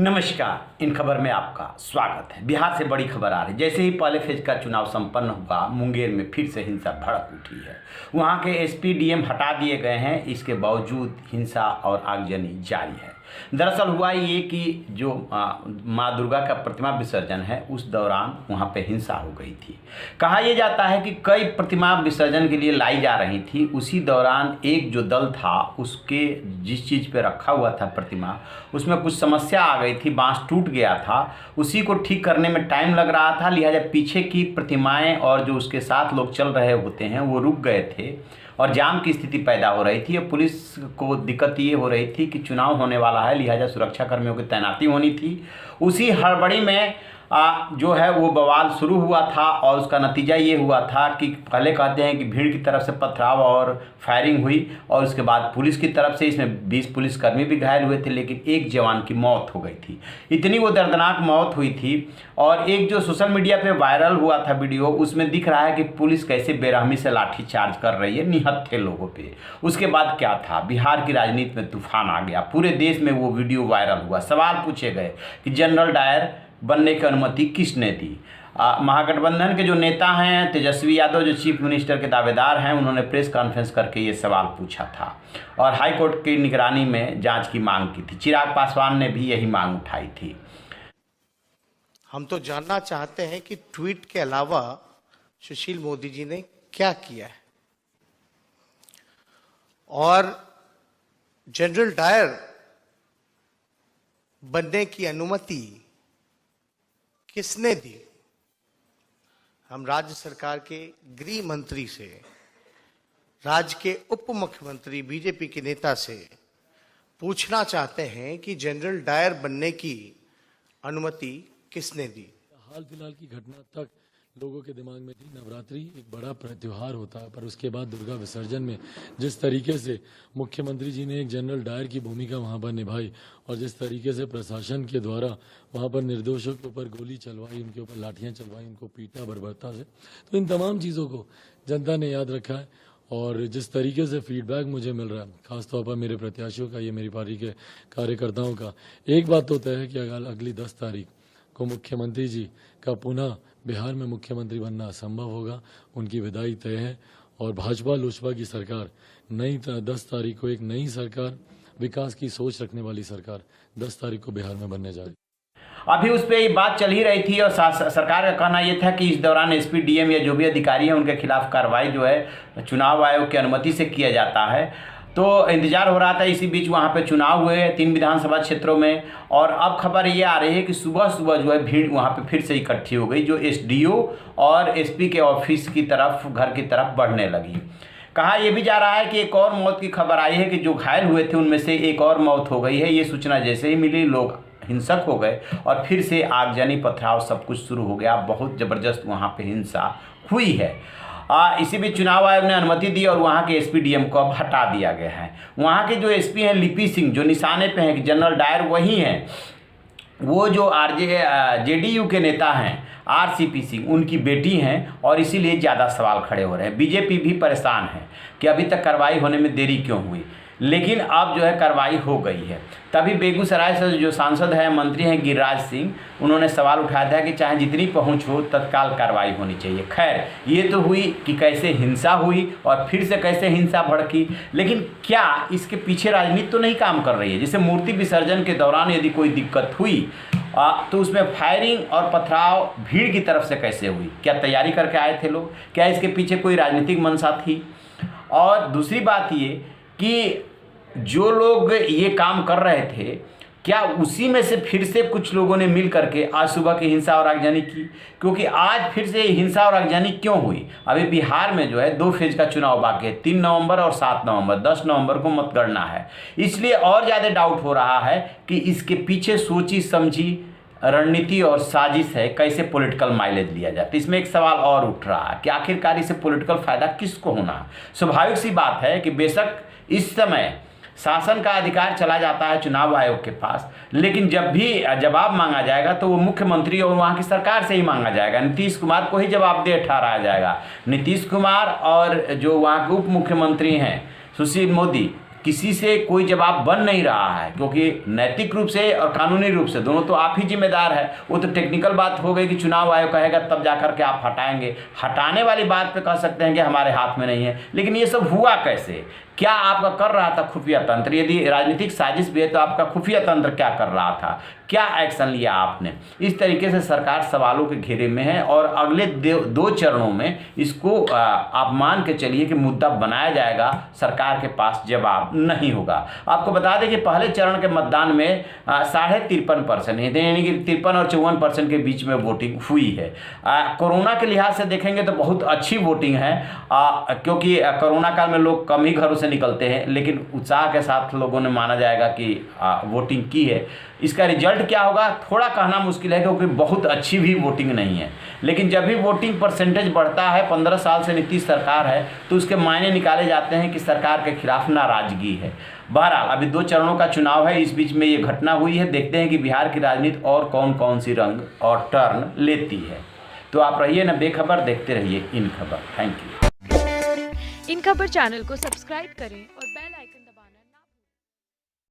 नमस्कार। इन खबर में आपका स्वागत है। बिहार से बड़ी खबर आ रही। जैसे ही पहले फेज का चुनाव संपन्न हुआ, मुंगेर में फिर से हिंसा भड़क उठी है। वहां के एसपी डीएम हटा दिए गए हैं। इसके बावजूद हिंसा और आगजनी जारी है। दरअसल हुआ ये कि जो माँ दुर्गा का प्रतिमा विसर्जन है, उस दौरान वहां पे हिंसा हो गई थी। कहा यह जाता है कि कई प्रतिमा विसर्जन के लिए लाई जा रही थी। उसी दौरान एक जो दल था, उसके जिस चीज़ पे रखा हुआ था प्रतिमा, उसमें कुछ समस्या आ गई थी, बांस टूट गया था। उसी को ठीक करने में टाइम लग रहा था, लिहाजा पीछे की प्रतिमाएं और जो उसके साथ लोग चल रहे होते हैं वो रुक गए थे और जाम की स्थिति पैदा हो रही थी। और पुलिस को दिक्कत ये हो रही थी कि चुनाव होने वाला है, लिहाजा सुरक्षा कर्मियों की तैनाती होनी थी। उसी हड़बड़ी में जो है वो बवाल शुरू हुआ था और उसका नतीजा ये हुआ था कि पहले कहते हैं कि भीड़ की तरफ से पथराव और फायरिंग हुई और उसके बाद पुलिस की तरफ से, इसमें 20 पुलिसकर्मी भी घायल हुए थे, लेकिन एक जवान की मौत हो गई थी। इतनी वो दर्दनाक मौत हुई थी। और एक जो सोशल मीडिया पे वायरल हुआ था वीडियो, उसमें दिख रहा है कि पुलिस कैसे बेरहमी से लाठीचार्ज कर रही है निहत्थे लोगों पे। उसके बाद क्या था, बिहार की राजनीति में तूफान आ गया। पूरे देश में वो वीडियो वायरल हुआ। सवाल पूछे गए कि जनरल डायर बनने की अनुमति किसने दी। महागठबंधन के जो नेता हैं तेजस्वी यादव, जो चीफ मिनिस्टर के दावेदार हैं, उन्होंने प्रेस कॉन्फ्रेंस करके ये सवाल पूछा था और हाईकोर्ट की निगरानी में जांच की मांग की थी। चिराग पासवान ने भी यही मांग उठाई थी। हम तो जानना चाहते हैं कि ट्वीट के अलावा सुशील मोदी जी ने क्या किया है और जनरल डायर बनने की अनुमति किसने दी। हम राज्य सरकार के गृह मंत्री से, राज्य के उप मुख्यमंत्री, बीजेपी के नेता से पूछना चाहते हैं कि जनरल डायर बनने की अनुमति किसने दी। हाल फिलहाल की घटना तक लोगों के दिमाग में थी। नवरात्रि एक बड़ा त्योहार होता है, पर उसके बाद दुर्गा विसर्जन में जिस तरीके से मुख्यमंत्री जी ने एक जनरल डायर की भूमिका वहां पर निभाई और जिस तरीके से प्रशासन के द्वारा वहां पर निर्दोषों के ऊपर गोली चलवाई, उनके ऊपर लाठियां चलवाई, उनको पीटा बर्बरता से, तो इन तमाम चीज़ों को जनता ने याद रखा है। और जिस तरीके से फीडबैक मुझे मिल रहा है, खासतौर पर मेरे प्रत्याशियों का, ये मेरी पार्टी के कार्यकर्ताओं का, एक बात तो तय है कि अगली 10 तारीख को मुख्यमंत्री जी का पुनः बिहार में मुख्यमंत्री बनना असंभव होगा। उनकी विदाई तय है और भाजपा लोजपा की सरकार 10 तारीख को एक नई सरकार, विकास की सोच रखने वाली सरकार 10 तारीख को बिहार में बनने जा रही है। अभी उस पर बात चल ही रही थी और सरकार का कहना यह था कि इस दौरान एसपी डीएम या जो भी अधिकारी हैं उनके खिलाफ कार्रवाई जो है चुनाव आयोग की अनुमति से किया जाता है। तो इंतजार हो रहा था। इसी बीच वहाँ पे चुनाव हुए 3 विधानसभा क्षेत्रों में और अब खबर ये आ रही है कि सुबह सुबह जो है भीड़ वहाँ पे फिर से इकट्ठी हो गई, जो एसडीओ और एसपी के ऑफिस की तरफ, घर की तरफ बढ़ने लगी। कहा यह भी जा रहा है कि एक और मौत की खबर आई है कि जो घायल हुए थे उनमें से एक और मौत हो गई है। ये सूचना जैसे ही मिली, लोग हिंसक हो गए और फिर से आगजनी, पथराव सब कुछ शुरू हो गया। बहुत ज़बरदस्त वहाँ पे हिंसा हुई है। इसी बीच चुनाव आयोग ने अनुमति दी और वहाँ के एसपी डीएम को अब हटा दिया गया है। वहाँ के जो एसपी हैं लिपि सिंह, जो निशाने पे हैं कि जनरल डायर वही हैं, वो जो जेडीयू के नेता हैं आरसीपी सिंह, उनकी बेटी हैं और इसीलिए ज़्यादा सवाल खड़े हो रहे हैं। बीजेपी भी परेशान है कि अभी तक कार्रवाई होने में देरी क्यों हुई, लेकिन अब जो है कार्रवाई हो गई है। तभी बेगूसराय से जो सांसद हैं, मंत्री हैं गिरिराज सिंह, उन्होंने सवाल उठाया था कि चाहे जितनी पहुंच हो तत्काल कार्रवाई होनी चाहिए। खैर, ये तो हुई कि कैसे हिंसा हुई और फिर से कैसे हिंसा भड़की, लेकिन क्या इसके पीछे राजनीति तो नहीं काम कर रही है। जैसे मूर्ति विसर्जन के दौरान यदि कोई दिक्कत हुई तो उसमें फायरिंग और पथराव भीड़ की तरफ से कैसे हुई, क्या तैयारी करके आए थे लोग, क्या इसके पीछे कोई राजनीतिक मंशा थी। और दूसरी बात ये कि जो लोग ये काम कर रहे थे, क्या उसी में से फिर से कुछ लोगों ने मिल करके आज सुबह की हिंसा और आगजनी की। क्योंकि आज फिर से हिंसा और आगजनी क्यों हुई, अभी बिहार में जो है 2 फेज का चुनाव बाकी है, 3 नवंबर और 7 नवंबर, 10 नवंबर को मतगणना है। इसलिए और ज़्यादा डाउट हो रहा है कि इसके पीछे सोची समझी रणनीति और साजिश है, कैसे पॉलिटिकल माइलेज लिया जाए। तो इसमें एक सवाल और उठ रहा है कि आखिरकार इससे पॉलिटिकल फायदा किसको होना। स्वाभाविक सी बात है कि बेशक इस समय शासन का अधिकार चला जाता है चुनाव आयोग के पास, लेकिन जब भी जवाब मांगा जाएगा तो वो मुख्यमंत्री और वहाँ की सरकार से ही मांगा जाएगा। नीतीश कुमार को ही जवाबदेह ठहराया जाएगा। नीतीश कुमार और जो वहाँ के उप मुख्यमंत्री हैं सुशील मोदी, किसी से कोई जवाब बन नहीं रहा है, क्योंकि नैतिक रूप से और कानूनी रूप से दोनों तो आप ही जिम्मेदार है। वो तो टेक्निकल बात हो गई कि चुनाव आयोग कहेगा तब जाकर के आप हटाएंगे, हटाने वाली बात पे कह सकते हैं कि हमारे हाथ में नहीं है। लेकिन ये सब हुआ कैसे? क्या आपका कर रहा था खुफिया तंत्र? यदि राजनीतिक साजिश भी है तो आपका खुफिया तंत्र क्या कर रहा था? क्या एक्शन लिया आपने? इस तरीके से सरकार सवालों के घेरे में है और अगले दो चरणों में इसको आप मान के चलिए कि मुद्दा बनाया जाएगा, सरकार के पास जवाब नहीं होगा। आपको बता दें कि पहले चरण के मतदान में 53.5% यानी कि 53 और 54% के बीच में वोटिंग हुई है। कोरोना के लिहाज से देखेंगे तो बहुत अच्छी वोटिंग है, क्योंकि कोरोना काल में लोग कम ही घरों से निकलते हैं, लेकिन उत्साह के साथ लोगों ने माना जाएगा कि वोटिंग की है। इसका रिजल्ट क्या होगा थोड़ा कहना मुश्किल है, क्योंकि बहुत अच्छी भी वोटिंग नहीं है। लेकिन जब भी वोटिंग परसेंटेज बढ़ता है, 15 साल से नीतीश सरकार है, तो उसके मायने निकाले जाते हैं कि सरकार के खिलाफ नाराजगी है। बहरहाल अभी 2 चरणों का चुनाव है, इस बीच में ये घटना हुई है। देखते हैं कि बिहार की राजनीति और कौन कौन सी रंग और टर्न लेती है। तो आप रहिए ना बेखबर, देखते रहिए इन खबर। Thank you. इन खबर चैनल को सब्सक्राइब करें